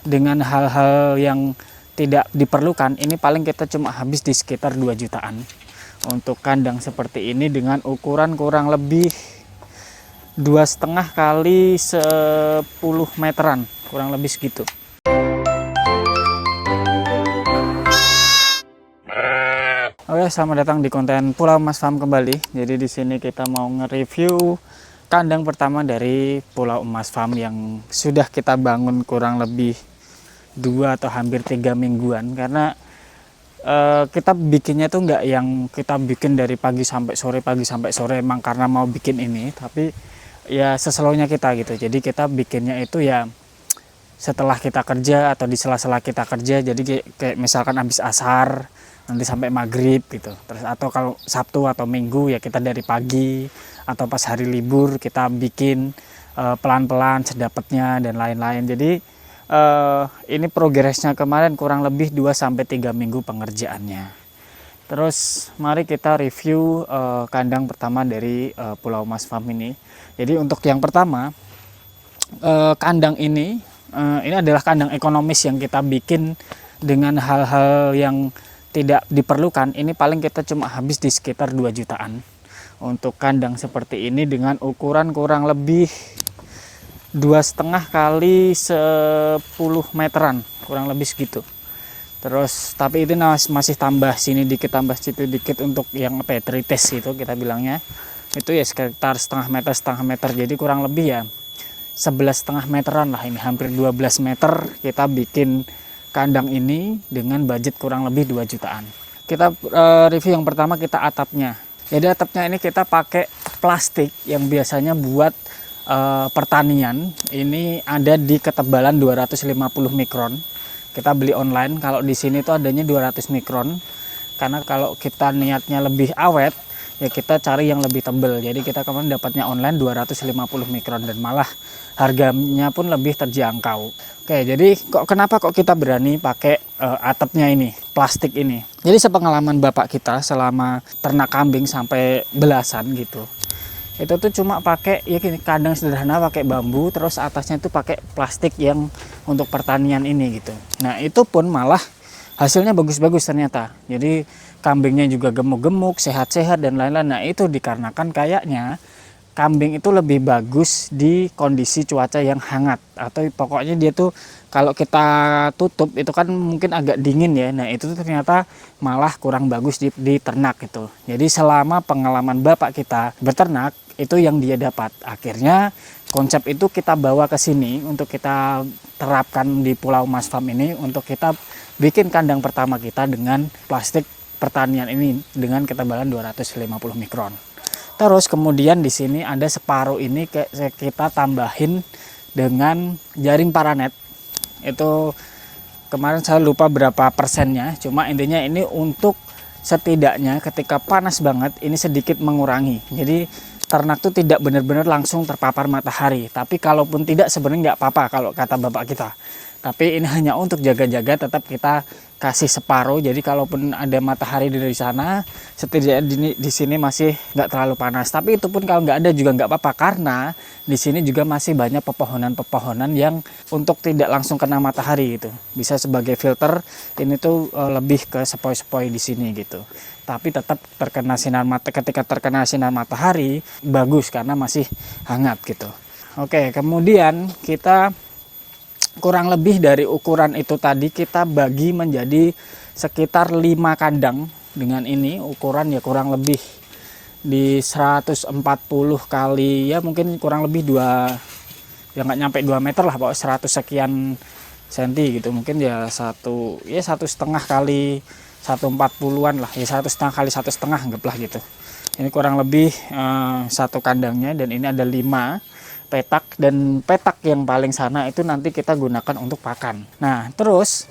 dengan hal-hal yang tidak diperlukan, ini paling kita cuma habis di sekitar 2 jutaan untuk kandang seperti ini dengan ukuran kurang lebih 2,5 kali 10 meteran, kurang lebih segitu. Oke, selamat datang di konten Pulau Emas Farm kembali. Jadi di sini kita mau nge-review kandang pertama dari Pulau Emas Farm yang sudah kita bangun kurang lebih 2 atau hampir 3 mingguan, karena kita bikinnya tuh nggak yang kita bikin dari pagi sampai sore emang karena mau bikin ini, tapi ya seselaunya kita gitu. Jadi kita bikinnya itu ya setelah kita kerja atau di sela-sela kita kerja, jadi kayak misalkan habis asar nanti sampai maghrib gitu. Terus atau kalau Sabtu atau Minggu ya kita dari pagi, atau pas hari libur kita bikin pelan-pelan sedapatnya dan lain-lain. Jadi ini progresnya kemarin kurang lebih 2-3 minggu pengerjaannya. Terus mari kita review kandang pertama dari Pulau Emas Farm ini. Jadi untuk yang pertama, kandang ini adalah kandang ekonomis yang kita bikin dengan hal-hal yang tidak diperlukan. Ini paling kita cuma habis di sekitar 2 jutaan untuk kandang seperti ini dengan ukuran kurang lebih 2,5 kali 10 meteran, kurang lebih segitu. Terus tapi itu masih tambah sini dikit tambah situ dikit untuk yang trites gitu kita bilangnya, itu ya sekitar setengah meter, jadi kurang lebih ya 11,5 meteran lah, ini hampir 12 meter kita bikin kandang ini dengan budget kurang lebih 2 jutaan. Kita review yang pertama, kita atapnya. Jadi atapnya ini kita pakai plastik yang biasanya buat pertanian, ini ada di ketebalan 250 mikron. Kita beli online, kalau di sini tuh adanya 200 mikron. Karena kalau kita niatnya lebih awet, ya kita cari yang lebih tebal. Jadi kita kemarin dapatnya online 250 mikron dan malah harganya pun lebih terjangkau. Oke, jadi kenapa kita berani pakai atapnya ini, plastik ini? Jadi sepengalaman bapak kita selama ternak kambing sampai belasan gitu, itu tuh cuma pakai ya kandang sederhana pakai bambu, terus atasnya itu pakai plastik yang untuk pertanian ini gitu. Nah itu pun malah hasilnya bagus-bagus ternyata. Jadi kambingnya juga gemuk-gemuk, sehat-sehat dan lain-lain. Nah itu dikarenakan kayaknya kambing itu lebih bagus di kondisi cuaca yang hangat, atau pokoknya dia tuh kalau kita tutup itu kan mungkin agak dingin ya. Nah itu tuh ternyata malah kurang bagus di ternak gitu. Jadi selama pengalaman bapak kita beternak, itu yang dia dapat. Akhirnya konsep itu kita bawa ke sini untuk kita terapkan di Pulau Emas Farm ini, untuk kita bikin kandang pertama kita dengan plastik pertanian ini dengan ketebalan 250 mikron. Terus kemudian di sini ada separuh ini kita tambahin dengan jaring paranet. Itu kemarin saya lupa berapa persennya, cuma intinya ini untuk setidaknya ketika panas banget ini sedikit mengurangi. Jadi ternak tuh tidak benar-benar langsung terpapar matahari, tapi kalaupun tidak sebenarnya nggak apa-apa kalau kata bapak kita. Tapi ini hanya untuk jaga-jaga, tetap kita kasih separuh. Jadi kalaupun ada matahari dari sana, setidaknya di sini masih nggak terlalu panas. Tapi itu pun kalau nggak ada juga nggak apa-apa, karena di sini juga masih banyak pepohonan-pepohonan yang untuk tidak langsung kena matahari gitu. Bisa sebagai filter. Ini tuh lebih ke sepoi-sepoi di sini gitu. Tapi tetap terkena sinar ketika terkena sinar matahari bagus karena masih hangat gitu. Oke, kemudian kita kurang lebih dari ukuran itu tadi kita bagi menjadi sekitar 5 kandang dengan ini ukuran ya kurang lebih di 140 kali ya mungkin kurang lebih 2 ya nggak nyampe 2 meter lah, pokoknya 100 sekian senti gitu, mungkin ya 1,5 kali 140-an lah, ya 1,5 kali 1,5 anggaplah gitu. Ini kurang lebih satu kandangnya, dan ini ada 5 petak, dan petak yang paling sana itu nanti kita gunakan untuk pakan. Nah terus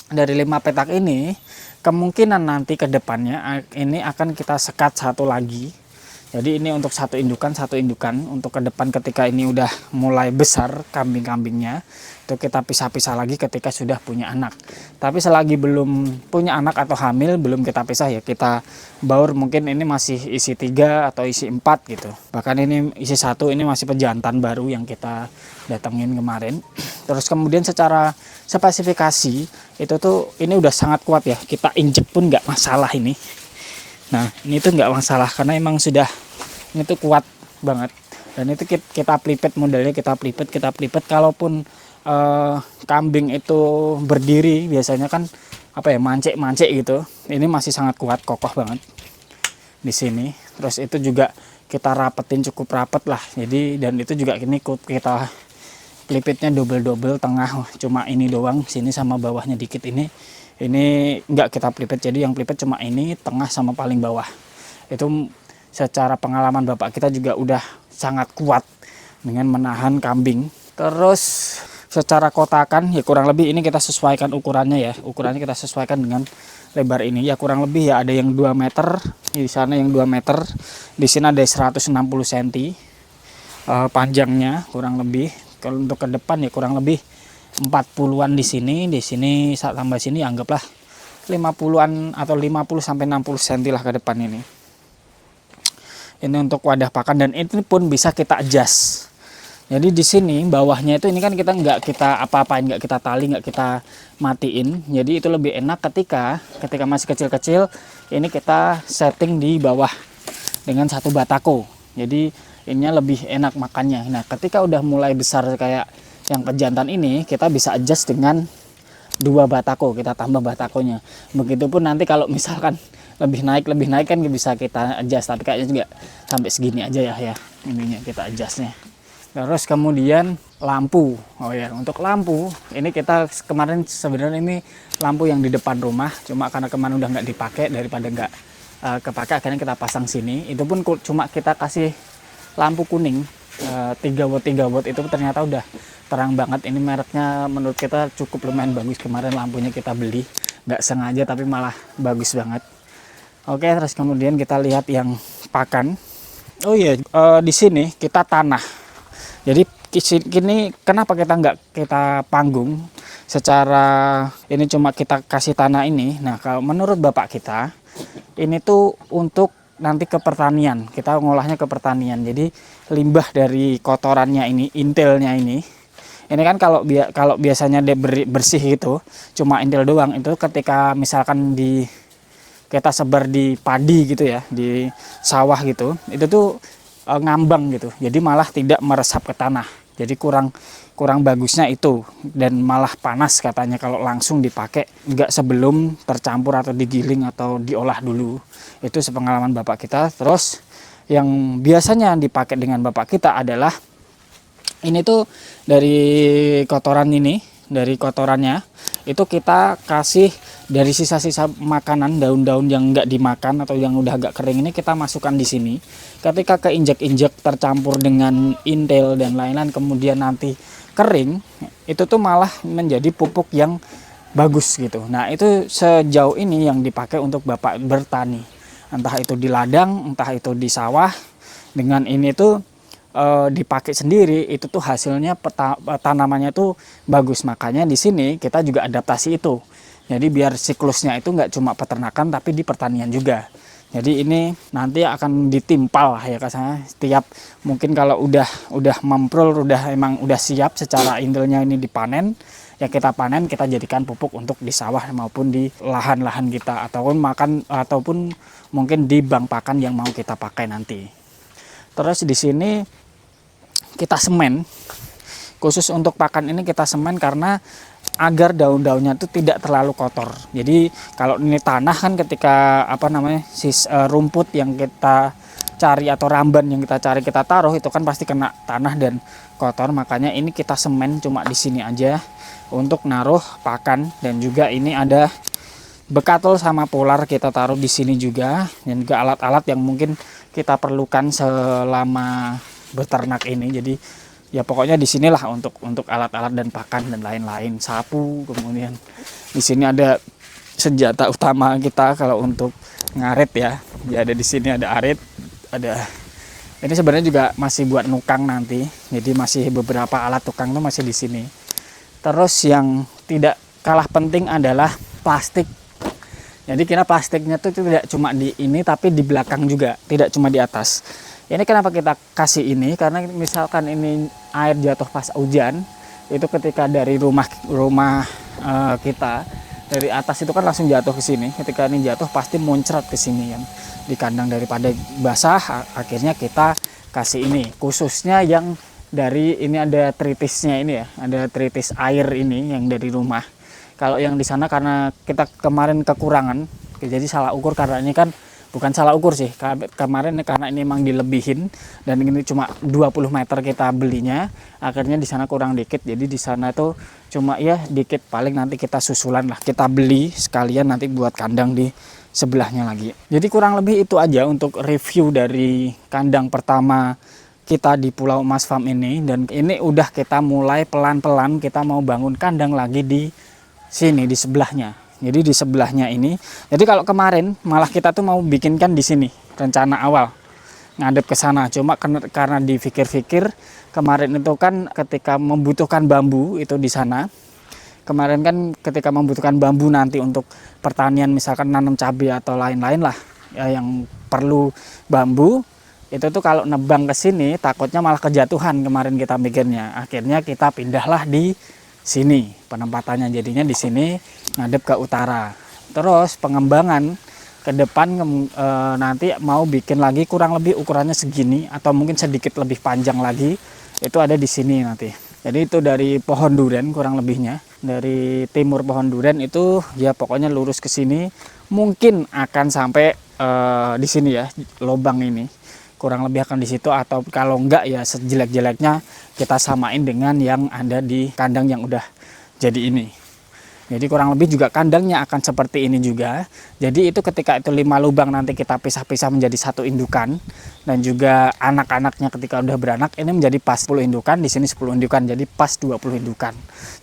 dari 5 petak ini kemungkinan nanti ke depannya ini akan kita sekat satu lagi. Jadi ini untuk satu indukan untuk ke depan ketika ini udah mulai besar kambing-kambingnya, itu kita pisah-pisah lagi ketika sudah punya anak. Tapi selagi belum punya anak atau hamil belum kita pisah ya, kita baur mungkin ini masih isi 3 atau isi 4 gitu. Bahkan ini isi 1, ini masih pejantan baru yang kita datengin kemarin. Terus kemudian secara spesifikasi itu tuh ini udah sangat kuat ya, kita injek pun nggak masalah ini. Nah ini tuh nggak masalah karena emang sudah ini tuh kuat banget, dan itu kita pelipet, modelnya kita pelipet. Kalaupun kambing itu berdiri biasanya kan apa ya, mancek gitu, ini masih sangat kuat, kokoh banget di sini. Terus itu juga kita rapetin cukup rapet lah, jadi dan itu juga ini kita pelipetnya double tengah, cuma ini doang, sini sama bawahnya dikit, ini enggak kita pelipet, jadi yang pelipet cuma ini tengah sama paling bawah. Itu secara pengalaman bapak kita juga udah sangat kuat dengan menahan kambing. Terus secara kotakan ya kurang lebih ini kita sesuaikan ukurannya ya, ukurannya kita sesuaikan dengan lebar ini ya, kurang lebih ya ada yang 2 meter, di sana yang 2 meter, di sini ada 160 cm panjangnya kurang lebih. Kalau untuk ke depan ya kurang lebih 40-an di sini saat tambah sini anggaplah 50-an atau 50 sampai 60 cm lah ke depan ini. Ini untuk wadah pakan, dan ini pun bisa kita adjust. Jadi di sini bawahnya itu ini kan kita nggak kita apa-apain, nggak kita tali, nggak kita matiin. Jadi itu lebih enak ketika masih kecil-kecil, ini kita setting di bawah dengan satu batako. Jadi ininya lebih enak makannya. Nah ketika udah mulai besar kayak yang pejantan ini, kita bisa adjust dengan 2 batako, kita tambah batakonya. Begitupun nanti kalau misalkan lebih naik kan bisa kita adjust, tapi kayaknya juga sampai segini aja ya ininya kita adjustnya. Terus kemudian lampu, oh ya untuk lampu ini kita kemarin sebenarnya ini lampu yang di depan rumah, cuma karena kemarin udah nggak dipakai, daripada nggak kepake akhirnya kita pasang sini. Itu pun cuma kita kasih lampu kuning 3 watt itu ternyata udah terang banget. Ini mereknya menurut kita cukup lumayan bagus, kemarin lampunya kita beli nggak sengaja tapi malah bagus banget. Oke, terus kemudian kita lihat yang pakan. Oh iya, di sini kita tanah. Jadi kini kenapa kita nggak kita panggung secara ini, cuma kita kasih tanah ini. Nah kalau menurut bapak kita ini tuh untuk nanti ke pertanian, kita ngolahnya ke pertanian. Jadi limbah dari kotorannya ini, intilnya ini kan kalau biasanya dia bersih gitu, cuma intil doang, itu ketika misalkan kita sebar di padi gitu ya, di sawah gitu, itu tuh ngambang gitu, jadi malah tidak meresap ke tanah. Jadi kurang bagusnya itu, dan malah panas katanya kalau langsung dipakai, nggak sebelum tercampur atau digiling atau diolah dulu. Itu sepengalaman bapak kita. Terus yang biasanya dipakai dengan bapak kita adalah ini tuh dari kotorannya itu kita kasih dari sisa-sisa makanan, daun-daun yang nggak dimakan atau yang udah agak kering, ini kita masukkan di sini. Ketika keinjek-injek tercampur dengan intel dan lain-lain, kemudian nanti kering, itu tuh malah menjadi pupuk yang bagus gitu. Nah itu sejauh ini yang dipakai untuk bapak bertani, entah itu di ladang, entah itu di sawah. Dengan ini tuh dipakai sendiri, itu tuh hasilnya tanamannya tuh bagus. Makanya di sini kita juga adaptasi itu. Jadi biar siklusnya itu nggak cuma peternakan tapi di pertanian juga. Jadi ini nanti akan ditimpal ya kasarnya, setiap mungkin kalau udah memprul, emang udah siap secara intilnya ini dipanen, ya kita panen, kita jadikan pupuk untuk di sawah maupun di lahan-lahan kita, ataupun mungkin di bank pakan yang mau kita pakai nanti. Terus di sini kita semen, khusus untuk pakan ini kita semen karena agar daun-daunnya itu tidak terlalu kotor. Jadi kalau ini tanah kan, ketika rumput yang kita cari atau ramban yang kita cari kita taruh, itu kan pasti kena tanah dan kotor. Makanya ini kita semen cuma di sini aja untuk naruh pakan. Dan juga ini ada bekatul sama polar kita taruh di sini juga, dan juga alat-alat yang mungkin kita perlukan selama beternak ini. Jadi ya pokoknya di sinilah untuk alat-alat dan pakan dan lain-lain, sapu. Kemudian di sini ada senjata utama kita kalau untuk ngaret ya. Jadi ada di sini ada arit, ada Ini sebenarnya juga masih buat nukang nanti, jadi masih beberapa alat tukang tuh masih di sini. Terus yang tidak kalah penting adalah plastik. Jadi kira plastiknya tuh tidak cuma di ini tapi di belakang juga, tidak cuma di atas. Ini kenapa kita kasih ini? Karena misalkan ini air jatuh pas hujan, itu ketika dari rumah kita dari atas itu kan langsung jatuh ke sini. Ketika ini jatuh pasti muncrat ke sini yang di kandang, daripada basah akhirnya kita kasih ini. Khususnya yang dari ini ada tritisnya ini ya, ada tritis air ini yang dari rumah. Kalau yang di sana karena kita kemarin kekurangan, jadi salah ukur, karena ini kan bukan salah ukur sih, kemarin karena ini memang dilebihin dan ini cuma 20 meter kita belinya, akhirnya di sana kurang dikit. Jadi di sana tuh cuma ya dikit, paling nanti kita susulan lah, kita beli sekalian nanti buat kandang di sebelahnya lagi. Jadi kurang lebih itu aja untuk review dari kandang pertama kita di Pulau Emas Farm ini. Dan ini udah kita mulai pelan-pelan kita mau bangun kandang lagi di sini, di sebelahnya. Jadi di sebelahnya ini, jadi kalau kemarin malah kita tuh mau bikinkan di sini, rencana awal ngadep ke sana. Cuma karena dipikir-pikir kemarin itu kan ketika membutuhkan bambu itu di sana. Kemarin kan ketika membutuhkan bambu nanti untuk pertanian, misalkan nanam cabai atau lain-lain lah ya, yang perlu bambu itu tuh kalau nebang ke sini takutnya malah kejatuhan kemarin kita mikirnya. Akhirnya kita pindahlah di sini penempatannya, jadinya di sini ngadep ke utara. Terus pengembangan ke depan nanti mau bikin lagi kurang lebih ukurannya segini atau mungkin sedikit lebih panjang lagi, itu ada di sini nanti. Jadi itu dari pohon durian kurang lebihnya, dari timur pohon durian itu ya pokoknya lurus ke sini, mungkin akan sampai di sini ya, lubang ini kurang lebih akan di situ, atau kalau enggak ya sejelek-jeleknya kita samain dengan yang ada di kandang yang udah jadi ini. Jadi kurang lebih juga kandangnya akan seperti ini juga. Jadi itu ketika itu 5 lubang nanti kita pisah-pisah menjadi satu indukan, dan juga anak-anaknya ketika udah beranak ini menjadi pas 10 indukan, di sini 10 indukan, jadi pas 20 indukan.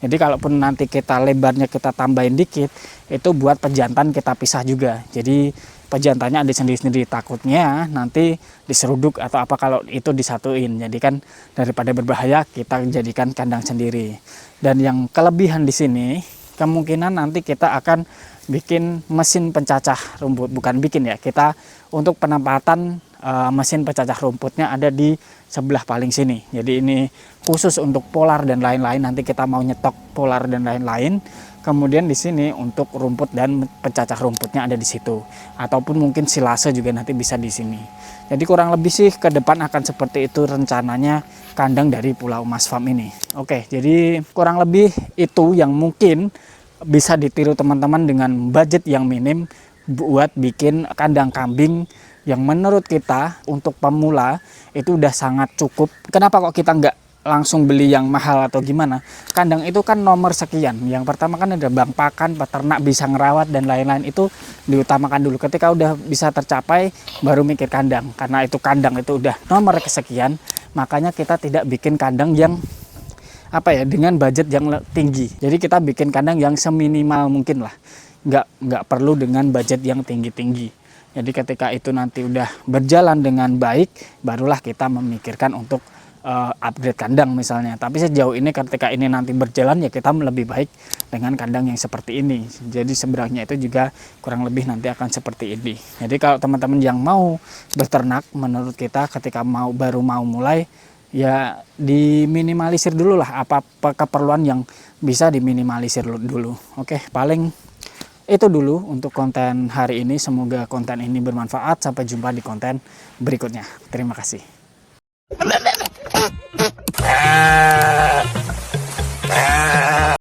Jadi kalaupun nanti kita lebarnya kita tambahin dikit, itu buat pejantan kita pisah juga. Jadi pejantannya ada sendiri-sendiri, takutnya nanti diseruduk atau apa kalau itu disatuin. Jadi kan daripada berbahaya kita jadikan kandang sendiri. Dan yang kelebihan di sini kemungkinan nanti kita akan bikin mesin pencacah rumput, bukan bikin ya, kita untuk penempatan mesin pencacah rumputnya ada di sebelah paling sini. Jadi ini khusus untuk polar dan lain-lain, nanti kita mau nyetok polar dan lain-lain. Kemudian di sini untuk rumput dan pencacah rumputnya ada di situ, ataupun mungkin silase juga nanti bisa di sini. Jadi kurang lebih sih ke depan akan seperti itu rencananya kandang dari Pulau Emas Farm ini. Oke, jadi kurang lebih itu yang mungkin bisa ditiru teman-teman dengan budget yang minim buat bikin kandang kambing yang menurut kita untuk pemula itu udah sangat cukup. Kenapa kok kita nggak langsung beli yang mahal atau gimana? Kandang itu kan nomor sekian. Yang pertama kan ada bank pakan, peternak bisa ngerawat dan lain-lain, itu diutamakan dulu. Ketika udah bisa tercapai baru mikir kandang. Karena itu kandang itu udah nomor kesekian, makanya kita tidak bikin kandang yang apa ya, dengan budget yang tinggi. Jadi kita bikin kandang yang seminimal mungkin lah. Nggak perlu dengan budget yang tinggi-tinggi. Jadi ketika itu nanti udah berjalan dengan baik, barulah kita memikirkan untuk upgrade kandang misalnya. Tapi sejauh ini ketika ini nanti berjalan ya kita lebih baik dengan kandang yang seperti ini. Jadi sebenarnya itu juga kurang lebih nanti akan seperti ini. Jadi kalau teman-teman yang mau beternak, menurut kita ketika baru mau mulai ya diminimalisir dulu lah apa keperluan yang bisa diminimalisir dulu. Oke, paling itu dulu untuk konten hari ini. Semoga konten ini bermanfaat. Sampai jumpa di konten berikutnya. Terima kasih.